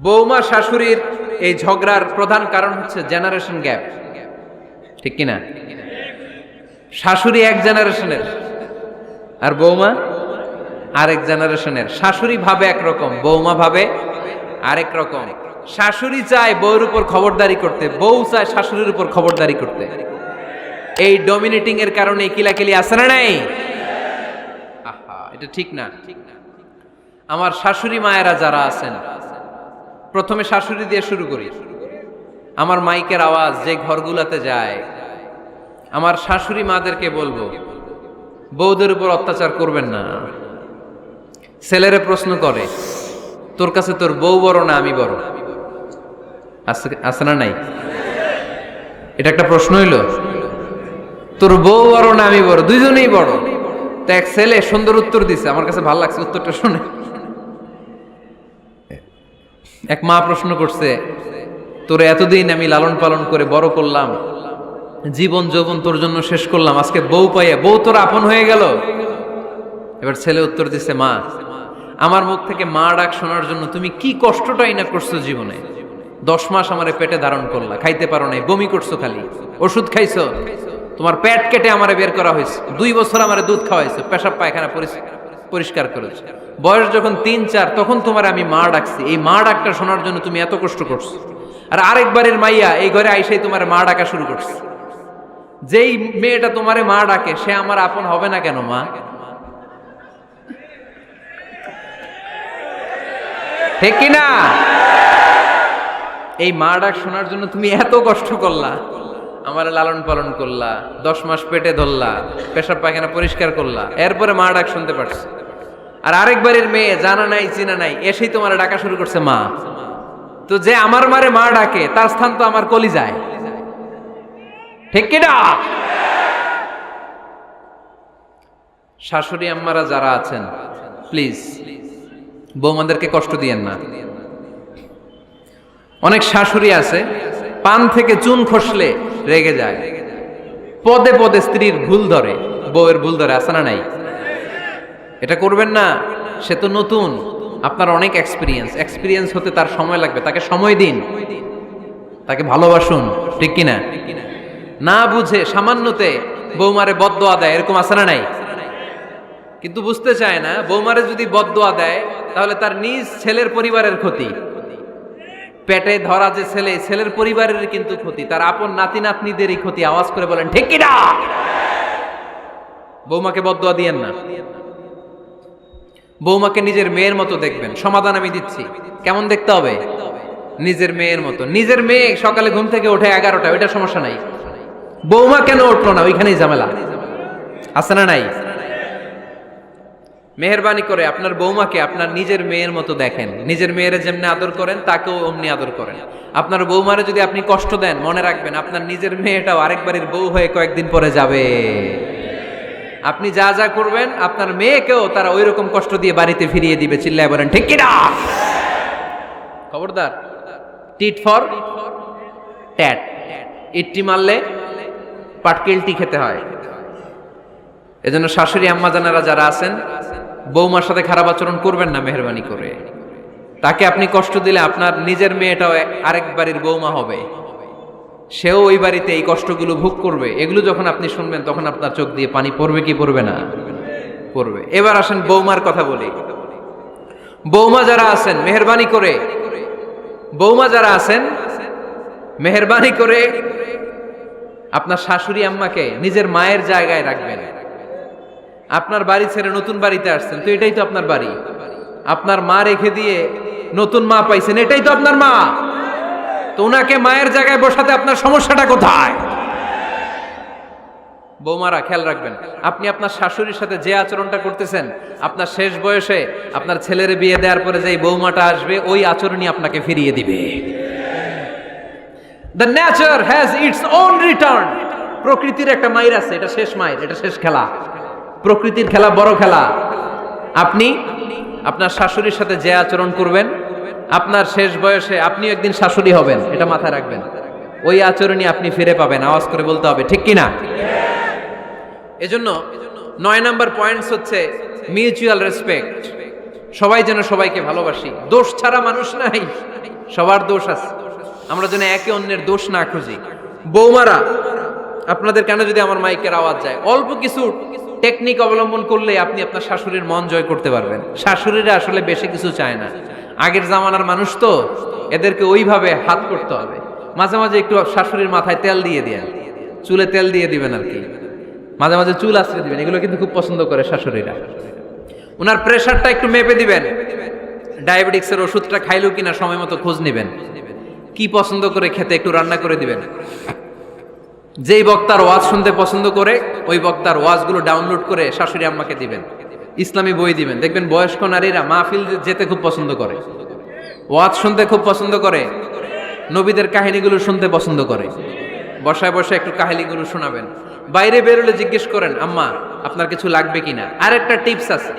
বৌমা শাশুড়ির এই ঝগড়ার প্রধান কারণ হচ্ছে জেনারেশন গ্যাপ, ঠিক কিনা? শাশুড়ি এক জেনারেশনের আর বৌমা আরেক জেনারেশনের। শাশুড়ি ভাবে একরকম, বৌমা ভাবে আরেক রকম। শাশুড়ি চায় বউর উপর খবরদারি করতে, বউ চায় শাশুড়ির উপর খবরদারি করতে। এই ডমিনেটিং এর কারণে কিলাকিলি আছে না নাই? আহা, এটা ঠিক না। আমার শাশুড়ি মায়েরা যারা আছেন, প্রথমে শাশুড়ি দিয়ে শুরু করি। আমার মাইকের আওয়াজ যে ঘরগুলোতে যায়, আমার শাশুড়ি মাদেরকে বলবো, বউদের উপর অত্যাচার করবেন না। ছেলেরে প্রশ্ন করে, তোর কাছে তোর বউ বড় না আমি বড়? আছে না নাই? এটা একটা প্রশ্ন হইল। তোর বউ বড় না আমি বড়? দুইজনেই বড়। তো এক ছেলে সুন্দর উত্তর দিছে, আমার কাছে ভালো লাগছে উত্তরটা শুনে। এক মা প্রশ্ন করছে, তোর এতদিন আমি লালন পালন করে বড় করলাম, জীবন যৌবন তোর জন্য শেষ করলাম, আজকে বউ পাইয়া বউ তোর আপন হয়ে গেল? এবার ছেলে উত্তর দিছে, মা, আমার মুখ থেকে মা ডাক শোনার জন্য তুমি কি কষ্টটাই না করছো জীবনে। 10 মাস আমারে পেটে ধারণ করলা, খাইতে পারো নাই, বমি করছো, খালি ওষুধ খাইছো, তোমার পেট কেটে আমারে বের করা হয়েছে, 2 বছর আমারে দুধ খাওয়াইছো, পেশাব পায়খানা পরিষ্কার করেছো। বয়স যখন 3-4 তখন তোমার আমি মা ডাকছি, এই মা ডাকটা শোনার জন্য তুমি এত কষ্ট করছো। আর আরেকবারের মাইয়া এই ঘরে আইসাই তোমার মা ডাকা শুরু করছে। যেই মেয়েটা তোমারে মা ডাকে সে আমার আপন হবে না কেন মা? ঠিক কিনা? এই মা ডাক শোনার জন্য তুমি এত কষ্ট করলা, আমার লালন পালন করলা, 10 মাস পেটে ধরলা, পেশাব পায়খানা পরিষ্কার করলা, এরপরে মা ডাক শুনতে পারছো। আর আরেকবারের মেয়ে জানা নাই চিনা নাই এসেই তোমার ডাকা শুরু করছে মা। তো যে আমার মারে মা ডাকে তার স্থান তো আমার কলিজায়, ঠিক কিনা? শাশুড়ি আম্মারা যারা আছেন, প্লিজ বৌমাদেরকে কষ্ট দিয়েন না। অনেক শাশুড়ি আছে পান থেকে চুন খসলে রেগে যায়, পদে পদে স্ত্রীর ভুল ধরে, বউয়ের ভুল ধরে, আছে না নাই? এটা করবেন না। সে তো নতুন, আপনার অনেক এক্সপিরিয়েন্স হতে তার সময় লাগবে, তাকে সময় দিন, তাকে ভালোবাসুন, ঠিক কিনা? না বুঝে সামান্যতে বৌমারে বদদোয়া দেয়, এরকম আছে না নাই? কিন্তু বুঝতে চায় না, বৌমারে যদি বদদোয়া দেয় তাহলে তার নিজ ছেলের পরিবারের ক্ষতি, পেটে ধরা যে ছেলে, ছেলের পরিবারের কিন্তু ক্ষতি, তার আপন নাতি নাতনিদেরই ক্ষতি। আওয়াজ করে বলেন ঠিক কিনা? বৌমাকে বদদোয়া দিয়েন না। বৌমাকে নিজের মেয়ের মতো দেখবেন। সমাধান আমি দিচ্ছি। কেমন দেখতে হবে? নিজের মেয়ের মতো। নিজের মেয়ে সকালে ঘুম থেকে ওঠে 11টা, ওইটা সমস্যা নাই। বৌমা কেন উঠলো না, ওইখানেই ঝামেলা, আছে না নাই? মেহেরবানি করে আপনার বৌমাকে আপনার নিজের মেয়ের মতো দেখেন। নিজের মেয়েরে যেমনি আদর করেন তাকেও অমনি আদর করেন। আপনার বৌমারে যদি আপনি কষ্ট দেন, মনে রাখবেন আপনার নিজের মেয়েটাও আরেকবারের বউ হয়ে কয়েকদিন পরে যাবে। আপনি যা যা করবেন আপনার মেয়েকেও তারা ওই রকম কষ্ট দিয়ে বাড়িতে ফিরিয়ে দিবে। চিল্লায় বলেন ঠিক কিনা? খবরদার, টিট ফর ট্যাট। ইট্টি মারলে পাটকেলটি খেতে হয়। এজন্য শাশুড়ি আম্মা জানারা যারা আছেন, বৌমার সাথে খারাপ আচরণ করবেন না মেহেরবানি করে। তাকে আপনি কষ্ট দিলে আপনার নিজের মেয়েটাও আরেক বাড়ির বৌমা হবে, সেও ওই বাড়িতে এই কষ্টগুলো ভোগ করবে। এগুলো যখন আপনি শুনবেন তখন আপনার চোখ দিয়ে পানি পড়বে কি পড়বে না? পড়বে। এবার আসেন বৌমার কথা বলি। বৌমা যারা আছেন মেহেরবানি করে, বৌমা যারা আছেন মেহেরবানি করে আপনার শাশুড়ি আম্মাকে নিজের মায়ের জায়গায় রাখবেন। আপনার বাড়ি ছেড়ে নতুন বাড়িতে আসছেন, তো এটাই তো আপনার বাড়ি। আপনার মা রেখে দিয়ে নতুন মা পাইছেন, এটাই তো আপনার মা। তো ওনাকে মায়ের জায়গায় বসাতে আপনার সমস্যাটা কোথায়? বৌমারা খেয়াল রাখবেন, আপনি আপনার শাশুড়ির সাথে যে আচরণটা করতেছেন, আপনার শেষ বয়সে আপনার ছেলের বিয়ে দেওয়ার পরে যে বৌমাটা আসবে ওই আচরণই আপনাকে ফিরিয়ে দিবে। The nature has its own return. প্রকৃতির একটা মাইর আছে, এটা শেষ মাইর, এটা শেষ খেলা। প্রকৃতির খেলা বড় খেলা। আপনি আপনার শাশুড়ির সাথে যে আচরণ করবেন, আপনার শেষ বয়সে আপনি একদিন শাশুড়ি হবেন, এটা মাথায় রাখবেন। ওই আচরণই আপনি ফিরে পাবেন। আওয়াজ করে বলতে হবে ঠিক কিনা? এজন্য 9 নাম্বার পয়েন্টস হচ্ছে মিউচুয়াল রেসপেক্ট। সবাই যেন সবাইকে ভালোবাসি, দোষ ছাড়া মানুষ নাই, সবার দোষ আছে, আমরা যেন একে অন্যের দোষ না খুঁজি। বৌমারা, আপনাদের কেন যদি আমার মাইকের আওয়াজ যায়, অল্প কিছু টেকনিক অবলম্বন করলে আপনি আপনার শাশুড়ির মন জয় করতে পারবেন। শাশুড়িরা আসলে বেশি কিছু চায় না, আগের জামানার মানুষ তো, এদেরকে ওইভাবে হাত করতে হবে। মাঝে মাঝে একটু শাশুড়ির মাথায় তেল দিয়ে দেন, চুলে তেল দিয়ে দিবেন আর কি, মাঝে মাঝে চুল আশ্রয় দিবেন, এগুলো কিন্তু খুব পছন্দ করে শাশুড়িরা। ওনার প্রেশারটা একটু মেপে দিবেন, ডায়াবেটিক্সের ওষুধটা খাইলো কিনা সময় মতো খোঁজ নেবেন, কি পছন্দ করে খেতে একটু রান্না করে দিবেন। যেই বক্তার ওয়াজ শুনতে পছন্দ করে ওই বক্তার ওয়াজগুলো ডাউনলোড করে শাশুড়ি আম্মাকে দিবেন, ইসলামী বই দিবেন। দেখবেন বয়স্ক নারীরা মাহফিল যেতে খুব পছন্দ করে, ওয়াজ শুনতে খুব পছন্দ করে, নবীদের কাহিনীগুলো শুনতে পছন্দ করে। বসায় বসায় একটু কাহিনীগুলো শোনাবেন। বাইরে বেরোলে জিজ্ঞেস করেন, আম্মা আপনার কিছু লাগবে কিনা। আর একটা টিপস আছে,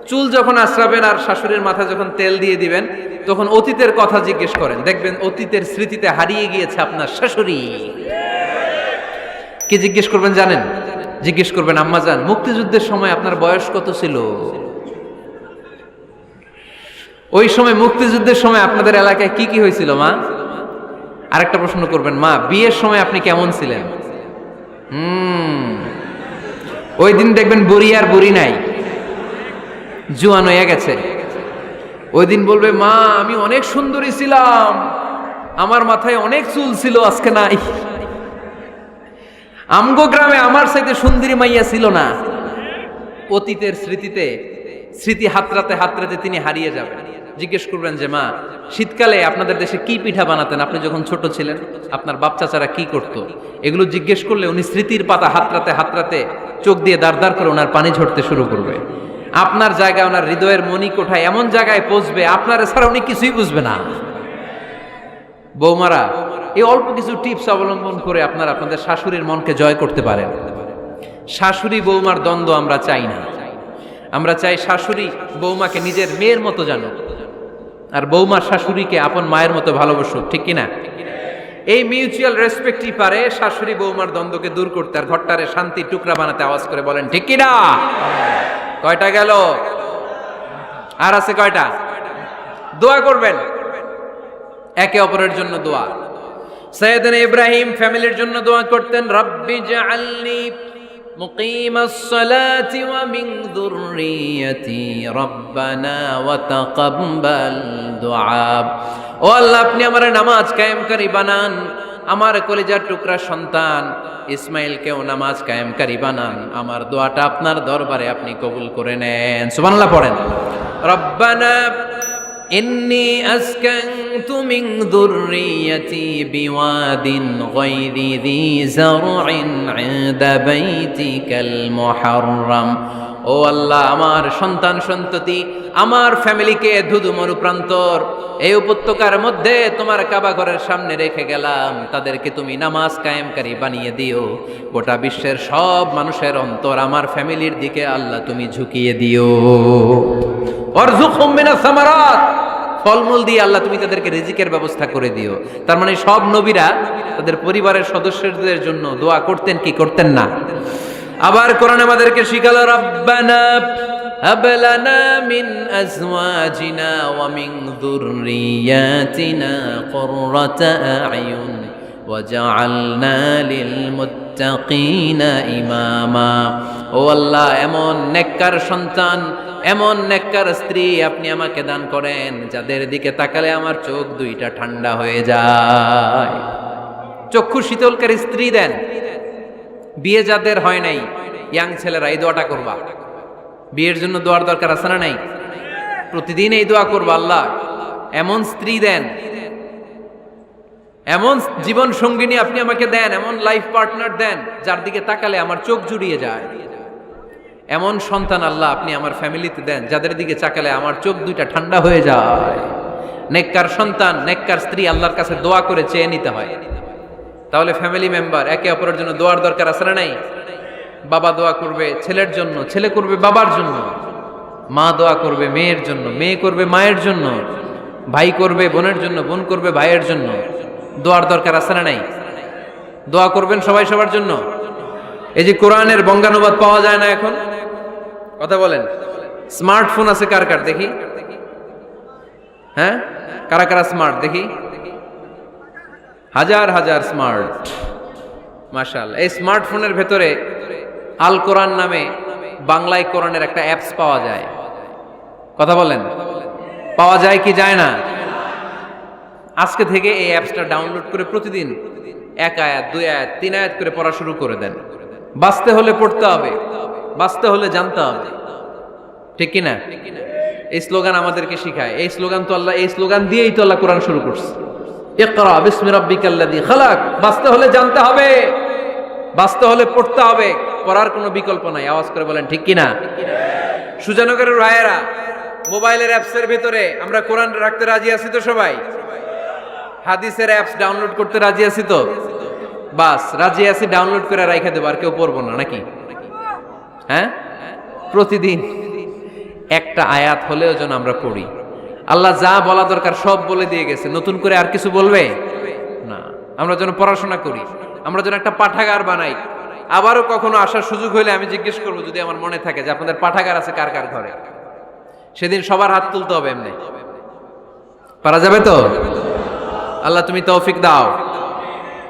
চুল যখন আশ্রাবেন আর শাশুড়ির মাথায় যখন তেল দিয়ে দিবেন, তখন অতীতের কথা জিজ্ঞেস করেন, দেখবেন অতীতের স্মৃতিতে হারিয়ে গিয়েছে আপনার শাশুড়ি। কি জিজ্ঞেস করবেন জানেন? জিজ্ঞেস করবেন, আম্মা জান, মুক্তিযুদ্ধের সময় আপনার বয়স কত ছিল? ওই সময় মুক্তিযুদ্ধের সময় আপনাদের এলাকায় কি কি হয়েছিল মা? আরেকটা প্রশ্ন করবেন, মা বিয়ের সময় আপনি কেমন ছিলেন? ওই দিন দেখবেন বুড়ি আর বুড়ি নাই, জুয়ান হয়ে গেছে। ওই দিন বলবে, মা আমি অনেক সুন্দরী ছিলাম, আমার মাথায় অনেক চুল ছিল, আজকে নাই। আমগো গ্রামে আমার চাইতে সুন্দরী মাইয়া ছিল না। অতীতের স্মৃতিতে, স্মৃতি হাতরাতে হাতরাতে তিনি হারিয়ে যাবেন। জিজ্ঞেস করবেন যে, মা শীতকালে আপনাদের দেশে কি পিঠা বানাতেন আপনি যখন ছোট ছিলেন, আপনার বাপ চাচারা কি করতো? এগুলো জিজ্ঞেস করলে উনি স্মৃতির পাতা হাতরাতে হাতরাতে চোখ দিয়ে দাঁড় দাঁড় করে ওনার পানি ঝরতে শুরু করবে। আপনার জায়গায়, ওনার হৃদয়ের মনি কোঠায় এমন জায়গায় পৌঁছবে, আপনার ছাড়া উনি কিছুই বুঝবে না। বৌমারা, এই অল্প কিছু টিপস অবলম্বন করে আপনারা আপনাদের শাশুড়ির মনকে জয় করতে পারেন। শাশুড়ি বৌমার দ্বন্দ্ব আমরা চাই না, আমরা চাই শাশুড়ি বৌমাকে নিজের মেয়ের মতো জানো, আর বৌমা শাশুড়িকে আপন মায়ের মতো ভালোবাসুক, ঠিক কিনা? এই মিউচুয়াল রেসপেক্টই পারে শাশুড়ি বৌমার দ্বন্দ্বকে দূর করতে, আর ঘরটারে শান্তির টুকরা বানাতে। আওয়াজ করে বলেন ঠিক কিনা? কয়টা গেল? আর আছে কয়টা? দোয়া করবেন একে অপরের জন্য। দোয়া, সাইয়েদনা ইব্রাহিম ফ্যামিলির জন্য দোয়া করতেন, রব্বি জাআলনি মুকিমাস সালাতি ওয়া মিন যুররিয়াতি রব্বানা ওয়া তাকাব্বাল দুআ। ও আল্লাহ, আপনি আমার নামাজ কায়েমকারী বানান, আমার কলিজার টুকরা সন্তান ইসমাইলকেও নামাজ কায়েমকারী বানান, আমার দোয়াটা আপনার দরবারে আপনি কবুল করে নেন। সুবহানাল্লাহ পড়েন। রব্বানা ইন্নী আসকানতু মিন যুররিয়াতি বিওয়াদিন গায়রি যী যারইন ইনদা বাইতিকাল মুহাররাম। ও আল্লাহ, আমার সন্তান সন্ততি, আমার ফ্যামিলিকে ধুধু মরুপ্রান্তর এই উপত্যকার মধ্যে তোমার কাবা ঘরের সামনে রেখে গেলাম, তাদেরকে তুমি নামাজ কায়েমকারী বানিয়ে দিও। গোটা বিশ্বের সব মানুষের অন্তর আমার ফ্যামিলির দিকে আল্লাহ তুমি ঝুঁকিয়ে দিও। ওয়ারযুকহুম মিনাস সামারাত, ফলমূল দিয়ে আল্লাহ তুমি তাদেরকে রিজিকের ব্যবস্থা করে দিও। তার মানে সব নবীরা তাদের পরিবারের সদস্যদের জন্য দোয়া করতেন কি করতেন না? আবার কোরআন আমাদেরকে শিখালো, রব্বানা হাব লানা মিন আজওয়াজিনা ওয়া মিন যুররিয়াতিনা কুররাতা আ'য়ুন ওয়াজআলনা লিল মুত্তাকিনা ইমামা। ও আল্লাহ, এমন নেককার সন্তান, এমন নেককার স্ত্রী আপনি আমাকে দান করেন যাদের দিকে তাকালে আমার চোখ দুইটা ঠান্ডা হয়ে যায়। চক্ষু শীতলকারী স্ত্রী দেন। বিয়ে যাদের হয় নাই, ইয়াং ছেলেরা এই দোয়াটা করবা। বিয়ের জন্য দোয়ার দরকার আছে না নাই? প্রতিদিন এই দোয়া করবা, আল্লাহ এমন স্ত্রী দেন, এমন জীবন সঙ্গিনী আপনি আমাকে দেন, এমন লাইফ পার্টনার দেন যার দিকে তাকালে আমার চোখ জুড়িয়ে যায়। এমন সন্তান আল্লাহ আপনি আমার ফ্যামিলিতে দেন যাদের দিকে তাকালে আমার চোখ দুইটা ঠান্ডা হয়ে যায়। নেককার সন্তান, নেককার স্ত্রী আল্লাহর কাছে দোয়া করে চেয়ে নিতে হয়। তাহলে ফ্যামিলি মেম্বার একে অপরের জন্য দোয়ার দরকার আছে না নাই? বাবা দোয়া করবে ছেলের জন্য, ছেলে করবে বাবার জন্য, মা দোয়া করবে মেয়ের জন্য, মেয়ে করবে মায়ের জন্য, ভাই করবে বোনের জন্য, বোন করবে ভাইয়ের জন্য। দোয়ার দরকার আছে না নাই? দোয়া করবেন সবাই সবার জন্য। এই যে কোরআনের বঙ্গানুবাদ পাওয়া যায় না এখন, কথা বলেন, স্মার্টফোন আছে কার কার দেখি? হ্যাঁ, কারা কারা স্মার্ট দেখি? হাজার হাজার স্মার্ট, মাশাআল্লাহ। এই স্মার্টফোনের ভেতরে আল কোরআন নামে বাংলায় কোরআনের একটা অ্যাপস পাওয়া যায়। কথা বলেন, পাওয়া যায় কি যায় না? আজকে থেকে এই অ্যাপসটা ডাউনলোড করে প্রতিদিন 1 আয়াত 2 আয়াত 3 আয়াত করে পড়া শুরু করে দেন। বাঁচতে হলে পড়তে হবে, বাঁচতে হলে জানতে হবে, ঠিক কি না? এই স্লোগান আমাদেরকে শিখায়। এই স্লোগান তো আল্লাহ, এই স্লোগান দিয়েই তো আল্লাহ কোরআন শুরু করছে, ইকরা বিসমি রাব্বিকাল্লাযী খালাক। বাঁচতে হলে জানতে হবে, বাঁচতে হলে পড়তে হবে, পড়ার কোনো বিকল্প নাই। আওয়াজ করে বলেন ঠিক কি না? সুজানগরের রায়েরা, মোবাইলের অ্যাপসের ভিতরে আমরা কোরআন রাখতে রাজি আছি তো সবাই? হাদিসের অ্যাপস ডাউনলোড করতে রাজি আছি তো? বাস রাজি আছি, ডাউনলোড করে রাইখা দেবো, আর কেউ পড়বো না নাকি? হ্যাঁ, প্রতিদিন একটা আয়াত হলেও যেন আমরা পড়ি। আল্লাহ যা বলা দরকার সব বলে দিয়ে গেছে, নতুন করে আর কিছু বলবে না। আমরা যেন পড়াশোনা করি, আমরা যেন একটা পাঠাগার বানাই। আবারও কখনো আসার সুযোগ হইলে আমি জিজ্ঞেস করবো, যদি আমার মনে থাকে যে আপনাদের পাঠাগার আছে কার কার ঘরে, সেদিন সবার হাত তুলতে হবে। এমনি পারা যাবে তো? আল্লাহ তুমি তৌফিক দাও।